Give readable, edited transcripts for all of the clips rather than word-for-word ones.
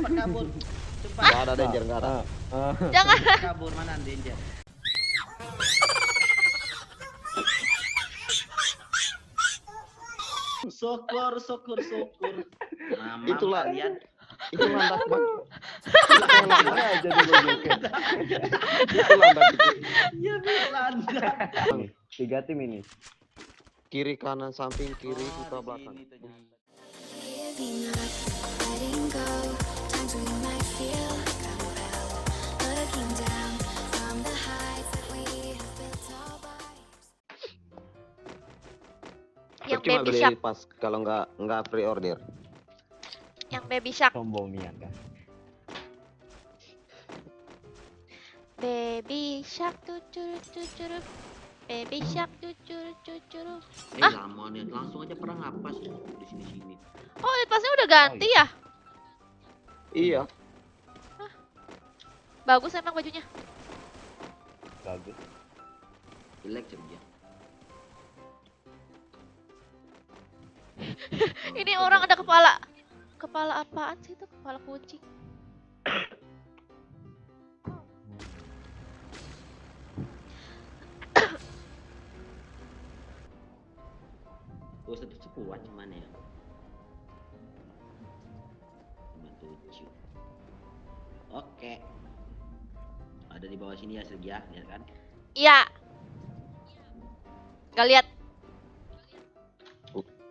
cepat kabur. Cepat. Nggak ada danger, nggak ada. Jangan. Kabur mana danger. Syukur. Mama Itulah. kalian. Itu landak bang. Aja digojekin. Itu landak itu. Ya belanda. Nih, 3 tim ini. Kiri kanan samping kiri kita belakang. Giving up, letting go. Times we might feel like unwell. Looking down from the heights that we have built our bodies. Yang Cuma baby beli shark, pas kalau nggak pre-order. yang baby shark. Sombong nian kan. Baby shark cucur. Baby shark cucur. Lama nih, langsung aja perang apa sih di sini. Oh, pasnya udah ganti ya? Iya. Bagus emang bajunya. Bagus. Jelek dia. Ini orang ada kepala apaan sih itu? Kepala kucing. Oh, satu cepuan cuman ya. 57. Oke. Ada di bawah sini ya Sergi ya, lihat kan? Iya. Gak lihat.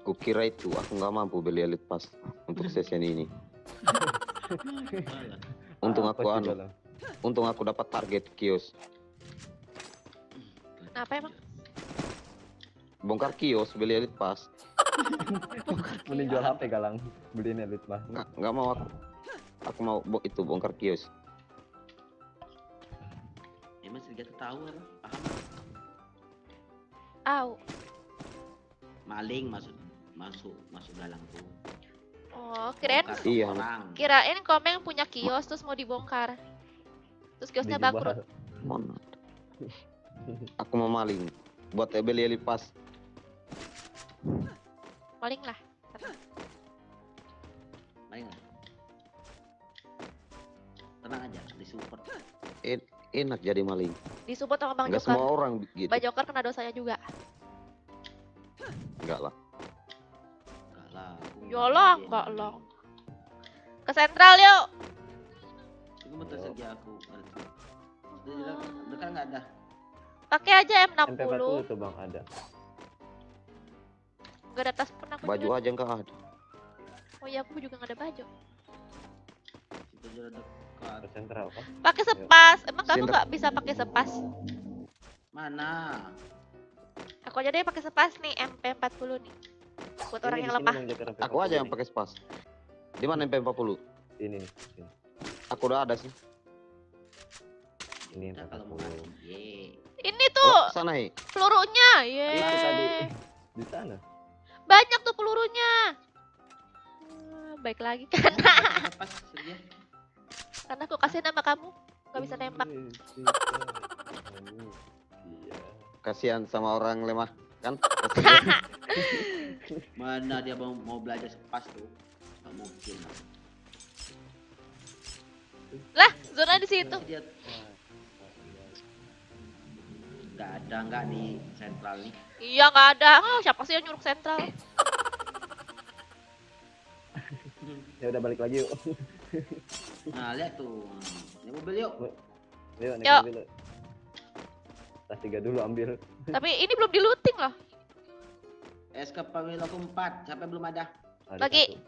Kukira itu aku nggak mampu beli elite pass untuk session ini. Untung aku Apa sih, anu. Galang? Untung aku dapat target kios. Apa emang? Bongkar kios beli elite pass. Mending jual HP Galang. Beliin elite mah. Nggak mau aku. Aku mau itu bongkar kios. Emang Sergi tuh tahu apa? Paham? Au. Maling masuk dalam tuh. Oh, kirain Bongkar Iya. orang. kirain Komeng punya kios terus mau dibongkar. Terus kiosnya Dijual. bangkrut. Mana? Aku mau maling. Buat beli elite pass. Maling lah. Maling lah. Tenang aja, disupport. Enak jadi maling. Disupport sama Bang Nggak Joker. semua orang gitu. Bang Joker kena dosanya juga. Enggak lah. Enggak lah. aku Yolah, nggak enggak maling. lah. Ke sentral yuk. Tunggu bentar Sergi aku. Dekat nggak ada. Pakai aja M60. MP40 tuh Bang ada. Gak ada tas pun aku Baju juga. aja nggak ada. Oh iya, aku juga gak ada baju. Kita jalan dekat. Ke sentral kan. Pakai sepas. Emang kamu Senter. gak bisa pakai sepas? Mana? Aku aja deh pakai sepas nih, MP40 nih. Buat orang yang lemah. Aku aja yang pakai spas. Di mana MP40? Ini nih. Ini. Aku udah ada sih. Ini Kita kalau mau MP40. ngasih. Ye. Ini tuh Oh, sana he. pelurunya. Itu Yeay. tadi di sana. Banyak tuh pelurunya. Baik lagi kan. Pas Sergi. Karena aku kasih nama kamu. Gak bisa nembak. Iya. Kasihan sama orang lemah kan? Kasihan. Mana dia mau belajar sepas tuh? Nggak mungkin lah. Lah, zona di situ. Dia nggak di sentral nih. Iya nggak ada. Oh, siapa sih yang nyuruh sentral? Ya udah balik lagi yuk. Nah lihat tuh. Ini mobil yuk. Yuk naik Yuk. mobil yuk. Tas 3 dulu ambil. Tapi ini belum di looting loh. SK Pawil aku 4. Siapa yang belum ada? Ada Lagi. satu.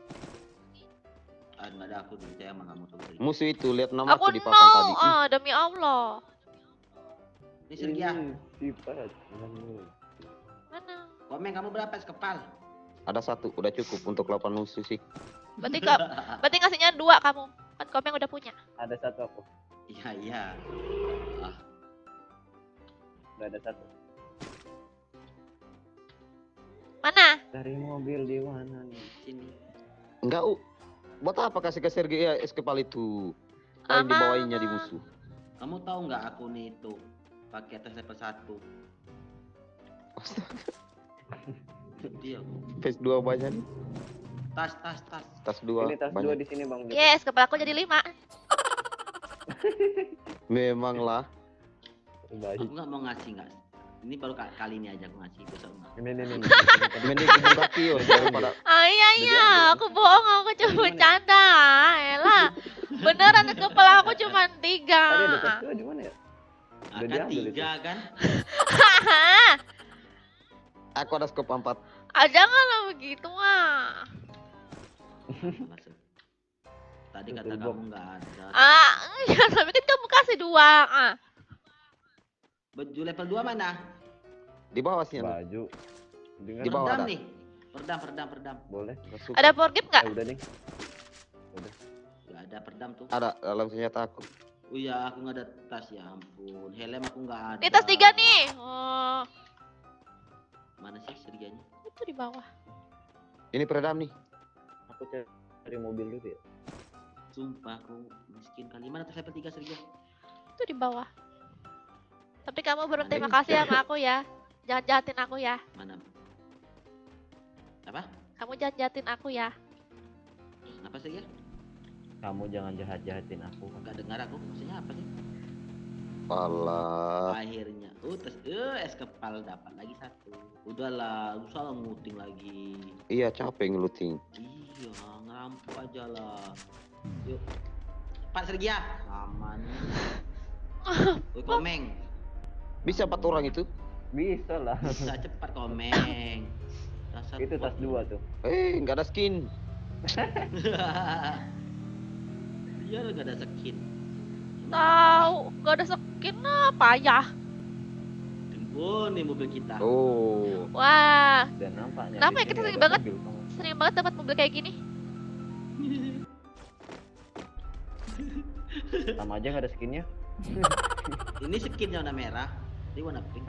Nggak ada aku dulu. Saya emang nggak mau tuh. Musuh itu lihat nama Aku aku di no. papan tadi. Ah, demi Allah. Ini Sergi ya. Ini sifat. Mana? Komeng kamu berapa sekepal? Ada satu, udah cukup untuk 8 musuh sih. Berarti ngasihnya 2 kamu. Kan Komeng udah punya. Ada satu aku. Iya. Ah, Udah ada satu. Mana? Dari mobil di mana nih? sini. Enggak, buat apa kasih ke Sergei ya es kepal itu? Paling dibawainnya di musuh. Kamu tahu nggak aku nih itu pakai atas level 1. Sedih aku. Phase 2 banyak nih. Tas. Tas 2. Ini tas 2 di sini Bang Jo. Yes, kepala aku jadi 5. Memang lah. Baik. Aku nggak mau ngasih nggak. Ini baru kali ini aja aku ngasih, besok enggak. Ini. Mending kebun kios daripada Iya, aku bohong, aku cuma bercanda. Elah, beneran kepala aku cuma 3. Tadi ada tas 2 di mana ya? Udah Akan diambil 3 kan? aku ada skop 4. Janganlah begitu mah. Maksud. Tadi kata Betul, kamu Bob. nggak ada. Ya, tapi kan kamu kasih 2. Baju level 2 mana? Di bawah sini. Baju. Dengan Di bawah Perdam ada. nih. Perdam. boleh. Nggak suka. Ada forgive nggak? Udah nih. Gak ada perdam tuh. Ada dalam senjata aku. Oh iya, aku nggak ada tas, ya ampun. Helm aku nggak ada. Ini tas 3 nih. Oh, Mana sih seriganya? itu di bawah. Ini peredam nih. Aku cari mobil dulu ya. Sumpah aku miskin kali. Mana tas level 3 seriganya? Itu di bawah. Tapi kamu belum Ada terima ini. kasih sama aku ya. Jangan jahatin aku ya. Mana? Apa? Kamu jangan jahatin aku ya. Apa sih ya? Kamu jangan jahat-jahatin aku. Gak dengar aku. Maksudnya apa sih? Pala. Akhirnya. Tas. Es kepal dapat lagi 1. Udahlah, usah nguting lagi. Iya capek ngeluting. Iya, ngerampok aja lah. Yuk. Cepat Sergia. Aman. Woi Komeng. Bisa 4 orang itu? Bisa lah. Bisa cepat Komeng. Dasar Itu tas 2 tuh. Nggak ada skin. Iya lo gak ada skin. Tahu, gak ada skin apa ya? Oh, nih mobil kita. Oh. Wah, Dan nampaknya Kenapa di ya kita sini sering ada banget? mobil kamu. sering banget dapat mobil kayak gini. Sama aja nggak ada skinnya. Ini skinnya warna merah. Ini warna pink.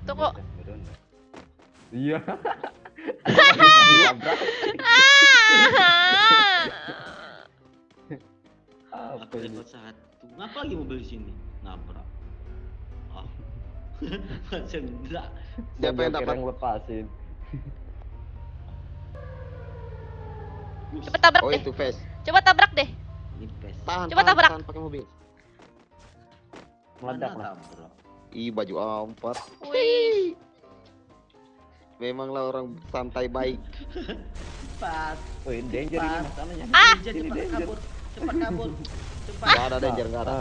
Tunggu. Iya. Apa Aku ini? level 1. Ngapa lagi mobil di sini? Nabrak. Oh. Macam enggak. Siapa yang dapat? lepasin? Coba tabrak Oh deh. itu face. Coba tabrak deh. Ini pes. Tahan. Coba tabrak. Tahan pakai mobil. Meledak Mana lah. tabrak? Ih baju A4. Wih. Memanglah orang santai baik. Cepat. Wih, danger ini masalahnya. Danger, Ini cepat danger. kabur. Cepat kabur. Cepat. Nggak ada danger nggak ada.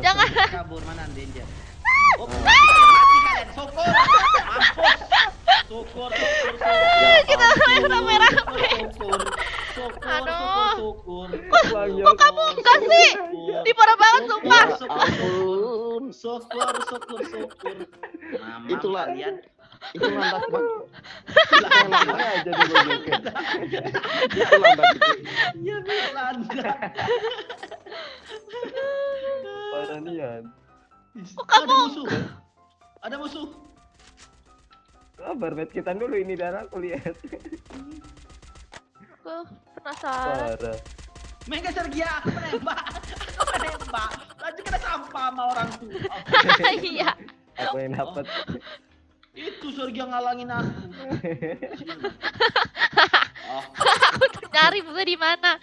Jangan. Kabur mana danger? Oh, mati kalian. Syukur. Mampus. Syukur. Kita rame-rame. Aduh. Syukur. Kok kamu enggak sih? Di parah banget sumpah. Ya ampun. Syukur. Mama Itulah. kalian. Itu landak bang. Mana aja digojokin. Itu landak itu. Ya Belanda. Parah nian. Ada musuh. Ada musuh. Sabar, met kita dulu ini dan aku lihat. Aku penasaran. Parah. Mega Sergia, aku menembak. Lanjut kena sampah sama orang tuh. Iya. Aku yang dapat. Itu Sergia ngalangin aku. Oh, Aku tuh nyari musuh di mana.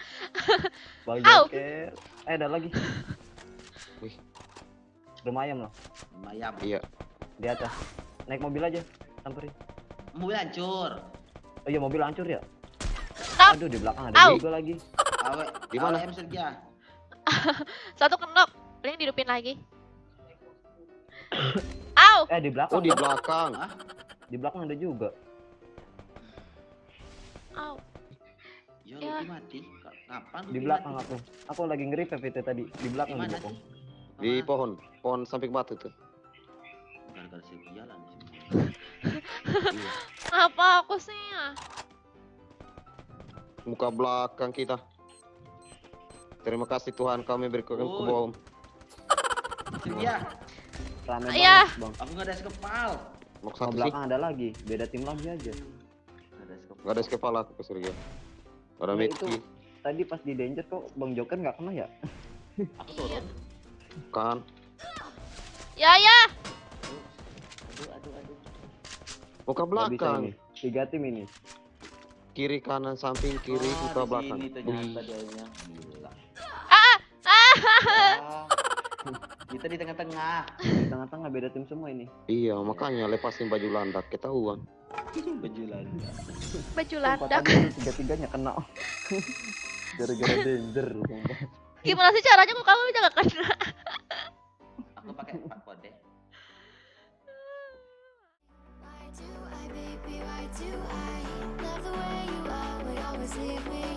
Bang Au. Joker. Ada lagi. Wih. Rumah ayam loh. lumayan. Iya. Di atas. Naik mobil aja. Samperin. Mobil hancur. Oh iya, mobil hancur ya? Stop. Aduh, di belakang ada Au. juga lagi. Awe, Di mana? AWM Sergia. Satu kenok. Paling dihidupin lagi. Au. Di belakang. Oh di belakang. Hah? Di belakang ada juga. Au. Ya, Ya. Lucky mati. Kapan? Di belakang aku. Aku lagi nge-revive itu tadi. Di belakang di Gimana belakang. sih? Di pohon. Pohon samping batu tuh. Gara-gara Sergia lah. Iya. Apa aku sih ya? Muka belakang kita. Terima kasih Tuhan kami berikan Oh. kebom. Sergia, Rame Iya. banget, Bang. aku nggak ada sekepal. Mau Sama satu sih. belakang ada lagi. Beda tim lagi aja. Nggak ada sekepal. Nggak ada kepala aku ke Surya. Ada Ya, Mitki. Tadi pas di danger kok Bang Joker nggak kena ya? Aku turun. Kan. Ya ya. Aduh. Muka Nggak bisa belakang. ini. 3 tim ini. Kiri kanan samping kiri kita belakang. Di sini ternyata Wih, dianya. Gila. Ah, Wah, kita di tengah-tengah. Di tengah-tengah beda tim semua ini. iya makanya lepasin baju landak ketahuan. Bejulan. baju Sumpah, landak. tadi tiga-tiganya kena. Gara-gara danger. Sumpah. Gimana sih caranya kok kamu bisa gak kena? Aku pakai 4 kode. Why do I, baby, why do I love the way you are, but always leave me